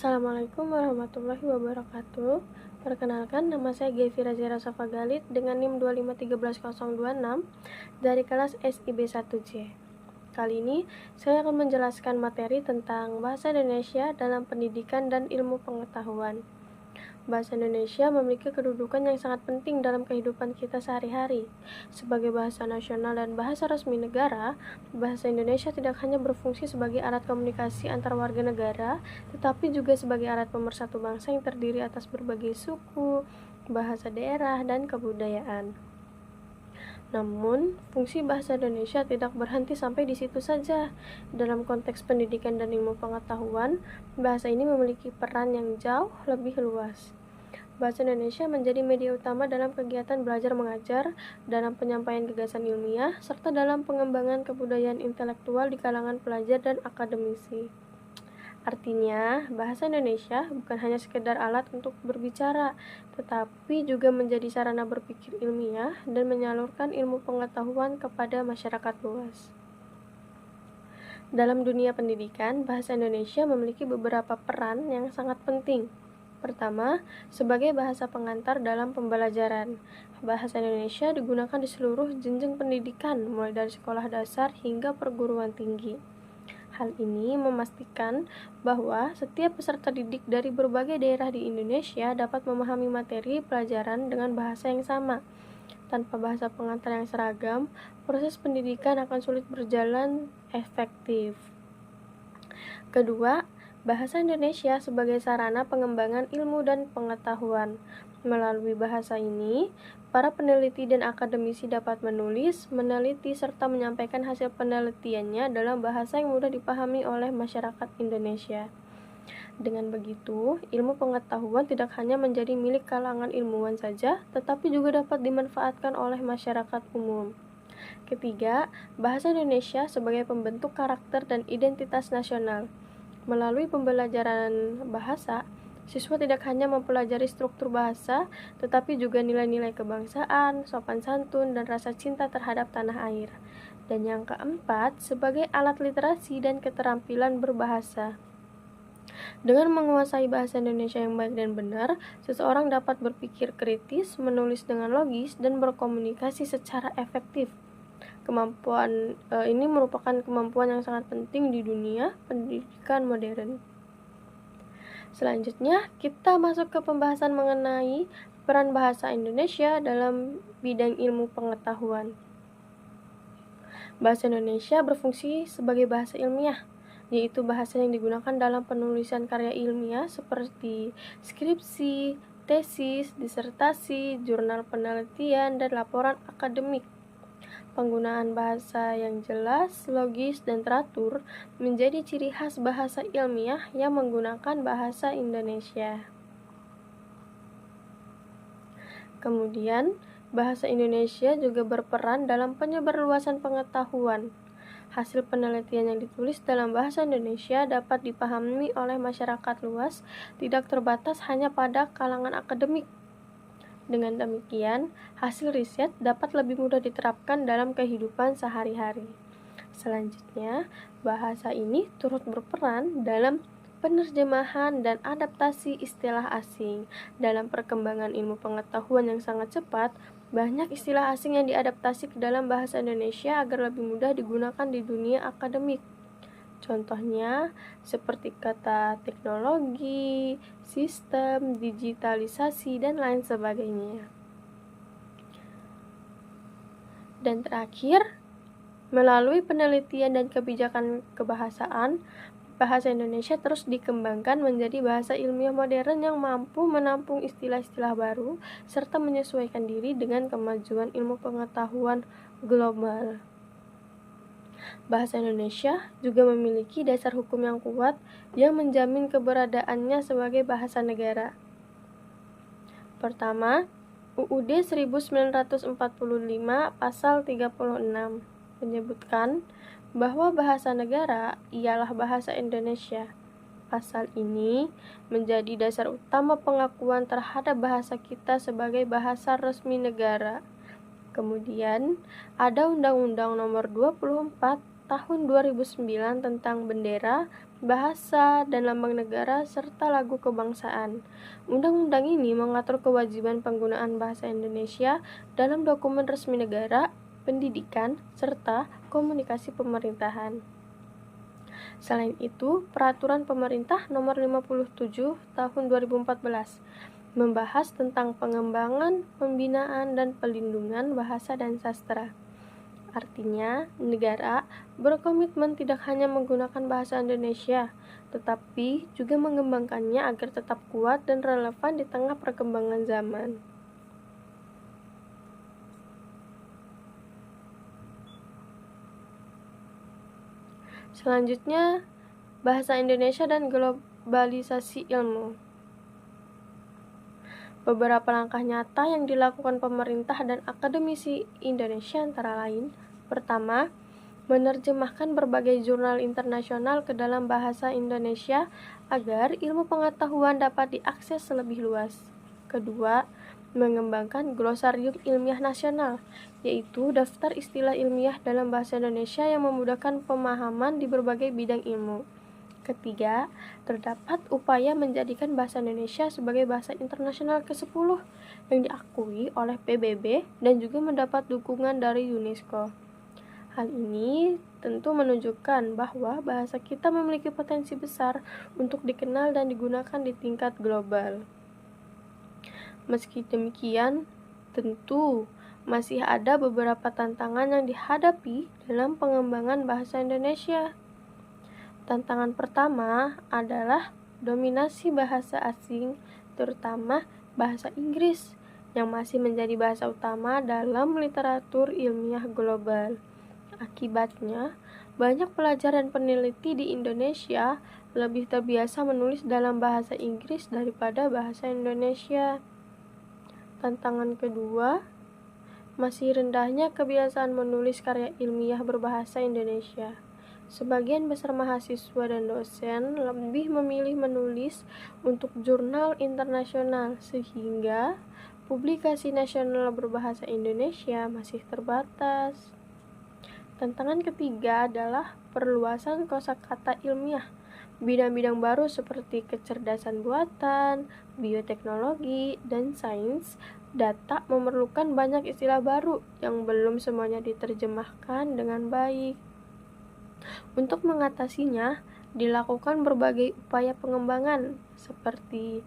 Assalamualaikum warahmatullahi wabarakatuh. Perkenalkan, nama saya Gevira Zera Safagalit dengan NIM 2513026 dari kelas SIB 1C. Kali ini, saya akan menjelaskan materi tentang bahasa Indonesia dalam pendidikan dan ilmu pengetahuan. Bahasa Indonesia memiliki kedudukan yang sangat penting dalam kehidupan kita sehari-hari. Sebagai bahasa nasional dan bahasa resmi negara, bahasa Indonesia tidak hanya berfungsi sebagai alat komunikasi antar warga negara, tetapi juga sebagai alat pemersatu bangsa yang terdiri atas berbagai suku, bahasa daerah, dan kebudayaan. Namun, fungsi bahasa Indonesia tidak berhenti sampai di situ saja. Dalam konteks pendidikan dan ilmu pengetahuan, bahasa ini memiliki peran yang jauh lebih luas. Bahasa Indonesia menjadi media utama dalam kegiatan belajar mengajar, dalam penyampaian gagasan ilmiah, serta dalam pengembangan kebudayaan intelektual di kalangan pelajar dan akademisi. Artinya, bahasa Indonesia bukan hanya sekedar alat untuk berbicara, tetapi juga menjadi sarana berpikir ilmiah dan menyalurkan ilmu pengetahuan kepada masyarakat luas. Dalam dunia pendidikan, bahasa Indonesia memiliki beberapa peran yang sangat penting. Pertama, sebagai bahasa pengantar dalam pembelajaran. Bahasa Indonesia digunakan di seluruh jenjang pendidikan, mulai dari sekolah dasar hingga perguruan tinggi. Hal ini memastikan bahwa setiap peserta didik dari berbagai daerah di Indonesia dapat memahami materi pelajaran dengan bahasa yang sama. Tanpa bahasa pengantar yang seragam, proses pendidikan akan sulit berjalan efektif. Kedua, bahasa Indonesia sebagai sarana pengembangan ilmu dan pengetahuan. Melalui bahasa ini, para peneliti dan akademisi dapat menulis, meneliti, serta menyampaikan hasil penelitiannya dalam bahasa yang mudah dipahami oleh masyarakat Indonesia. Dengan begitu, ilmu pengetahuan tidak hanya menjadi milik kalangan ilmuwan saja, tetapi juga dapat dimanfaatkan oleh masyarakat umum. Ketiga, bahasa Indonesia sebagai pembentuk karakter dan identitas nasional. Melalui pembelajaran bahasa, siswa tidak hanya mempelajari struktur bahasa, tetapi juga nilai-nilai kebangsaan, sopan santun, dan rasa cinta terhadap tanah air. Dan yang keempat, sebagai alat literasi dan keterampilan berbahasa. Dengan menguasai bahasa Indonesia yang baik dan benar, seseorang dapat berpikir kritis, menulis dengan logis, dan berkomunikasi secara efektif. Kemampuan ini merupakan kemampuan yang sangat penting di dunia pendidikan modern. Selanjutnya, kita masuk ke pembahasan mengenai peran bahasa Indonesia dalam bidang ilmu pengetahuan. Bahasa Indonesia berfungsi sebagai bahasa ilmiah, yaitu bahasa yang digunakan dalam penulisan karya ilmiah seperti skripsi, tesis, disertasi, jurnal penelitian, dan laporan akademik. Penggunaan bahasa yang jelas, logis, dan teratur menjadi ciri khas bahasa ilmiah yang menggunakan bahasa Indonesia. Kemudian, bahasa Indonesia juga berperan dalam penyebarluasan pengetahuan. Hasil penelitian yang ditulis dalam bahasa Indonesia dapat dipahami oleh masyarakat luas, tidak terbatas hanya pada kalangan akademik. Dengan demikian, hasil riset dapat lebih mudah diterapkan dalam kehidupan sehari-hari. Selanjutnya, bahasa ini turut berperan dalam penerjemahan dan adaptasi istilah asing. Dalam perkembangan ilmu pengetahuan yang sangat cepat, banyak istilah asing yang diadaptasi ke dalam bahasa Indonesia agar lebih mudah digunakan di dunia akademik. Contohnya, seperti kata teknologi, sistem, digitalisasi, dan lain sebagainya. Dan terakhir, melalui penelitian dan kebijakan kebahasaan, bahasa Indonesia terus dikembangkan menjadi bahasa ilmiah modern yang mampu menampung istilah-istilah baru, serta menyesuaikan diri dengan kemajuan ilmu pengetahuan global. Bahasa Indonesia juga memiliki dasar hukum yang kuat yang menjamin keberadaannya sebagai bahasa negara. Pertama, UUD 1945 pasal 36 menyebutkan bahwa bahasa negara ialah bahasa Indonesia. Pasal ini menjadi dasar utama pengakuan terhadap bahasa kita sebagai bahasa resmi negara. Kemudian, ada Undang-Undang Nomor 24 tahun 2009 tentang bendera, bahasa, dan lambang negara, serta lagu kebangsaan. Undang-undang ini mengatur kewajiban penggunaan bahasa Indonesia dalam dokumen resmi negara, pendidikan, serta komunikasi pemerintahan. Selain itu, Peraturan Pemerintah Nomor 57 Tahun 2014 membahas tentang pengembangan, pembinaan, dan pelindungan bahasa dan sastra. Artinya, negara berkomitmen tidak hanya menggunakan bahasa Indonesia, tetapi juga mengembangkannya agar tetap kuat dan relevan di tengah perkembangan zaman. Selanjutnya, bahasa Indonesia dan globalisasi ilmu. Beberapa langkah nyata yang dilakukan pemerintah dan akademisi Indonesia antara lain: pertama, menerjemahkan berbagai jurnal internasional ke dalam bahasa Indonesia agar ilmu pengetahuan dapat diakses lebih luas. Kedua, mengembangkan glosarium ilmiah nasional, yaitu daftar istilah ilmiah dalam bahasa Indonesia yang memudahkan pemahaman di berbagai bidang ilmu. Ketiga, terdapat upaya menjadikan bahasa Indonesia sebagai bahasa internasional ke-10 yang diakui oleh PBB dan juga mendapat dukungan dari UNESCO. Hal ini tentu menunjukkan bahwa bahasa kita memiliki potensi besar untuk dikenal dan digunakan di tingkat global. Meski demikian, tentu masih ada beberapa tantangan yang dihadapi dalam pengembangan bahasa Indonesia. Tantangan pertama adalah dominasi bahasa asing, terutama bahasa Inggris, yang masih menjadi bahasa utama dalam literatur ilmiah global. Akibatnya, banyak pelajar dan peneliti di Indonesia lebih terbiasa menulis dalam bahasa Inggris daripada bahasa Indonesia. Tantangan kedua, masih rendahnya kebiasaan menulis karya ilmiah berbahasa Indonesia. Sebagian besar mahasiswa dan dosen lebih memilih menulis untuk jurnal internasional, sehingga publikasi nasional berbahasa Indonesia masih terbatas. Tantangan ketiga adalah perluasan kosakata ilmiah. Bidang-bidang baru seperti kecerdasan buatan, bioteknologi, dan sains data memerlukan banyak istilah baru yang belum semuanya diterjemahkan dengan baik. Untuk mengatasinya, dilakukan berbagai upaya pengembangan seperti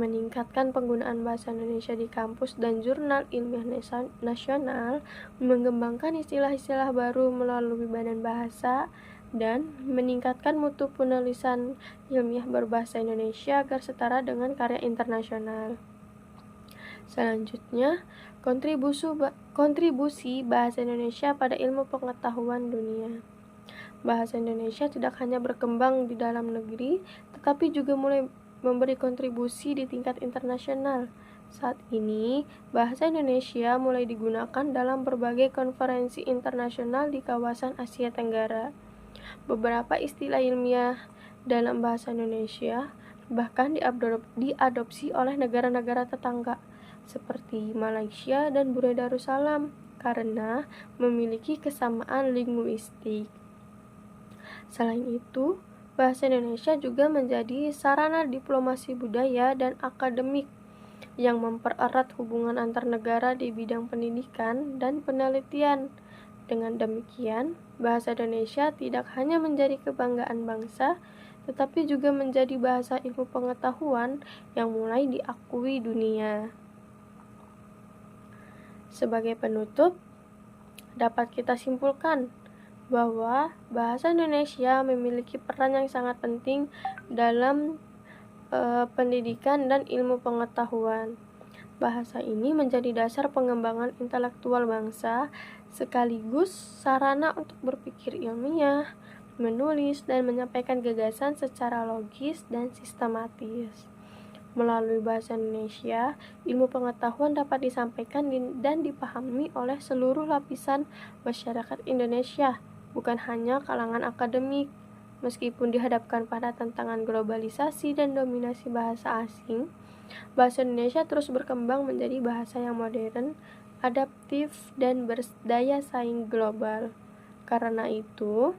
meningkatkan penggunaan bahasa Indonesia di kampus dan jurnal ilmiah nasional, mengembangkan istilah-istilah baru melalui badan bahasa, dan meningkatkan mutu penulisan ilmiah berbahasa Indonesia agar setara dengan karya internasional. Selanjutnya, kontribusi bahasa Indonesia pada ilmu pengetahuan dunia. Bahasa Indonesia tidak hanya berkembang di dalam negeri, tetapi juga mulai memberi kontribusi di tingkat internasional. Saat ini, bahasa Indonesia mulai digunakan dalam berbagai konferensi internasional di kawasan Asia Tenggara. Beberapa istilah ilmiah dalam bahasa Indonesia bahkan diadopsi oleh negara-negara tetangga, seperti Malaysia dan Brunei Darussalam, karena memiliki kesamaan linguistik. Selain itu, bahasa Indonesia juga menjadi sarana diplomasi budaya dan akademik yang mempererat hubungan antar negara di bidang pendidikan dan penelitian. Dengan demikian, bahasa Indonesia tidak hanya menjadi kebanggaan bangsa, tetapi juga menjadi bahasa ilmu pengetahuan yang mulai diakui dunia. Sebagai penutup, dapat kita simpulkan bahwa bahasa Indonesia memiliki peran yang sangat penting dalam pendidikan dan ilmu pengetahuan. Bahasa ini menjadi dasar pengembangan intelektual bangsa, sekaligus sarana untuk berpikir ilmiah, menulis, dan menyampaikan gagasan secara logis dan sistematis. Melalui bahasa Indonesia, ilmu pengetahuan dapat disampaikan dan dipahami oleh seluruh lapisan masyarakat Indonesia, bukan hanya kalangan akademik. Meskipun dihadapkan pada tantangan globalisasi dan dominasi bahasa asing, bahasa Indonesia terus berkembang menjadi bahasa yang modern, adaptif, dan berdaya saing global. Karena itu,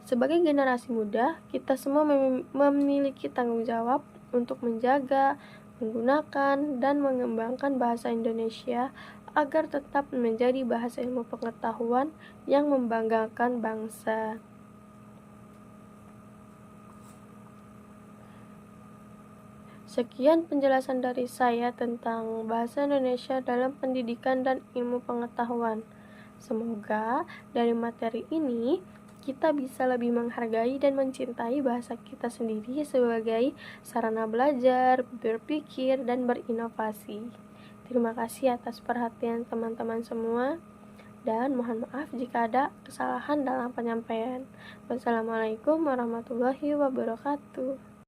sebagai generasi muda, kita semua memiliki tanggung jawab untuk menjaga, menggunakan, dan mengembangkan bahasa Indonesia agar tetap menjadi bahasa ilmu pengetahuan yang membanggakan bangsa. Sekian penjelasan dari saya tentang bahasa Indonesia dalam pendidikan dan ilmu pengetahuan. Semoga dari materi ini kita bisa lebih menghargai dan mencintai bahasa kita sendiri sebagai sarana belajar, berpikir, dan berinovasi. Terima kasih atas perhatian teman-teman semua, dan mohon maaf jika ada kesalahan dalam penyampaian. Wassalamualaikum warahmatullahi wabarakatuh.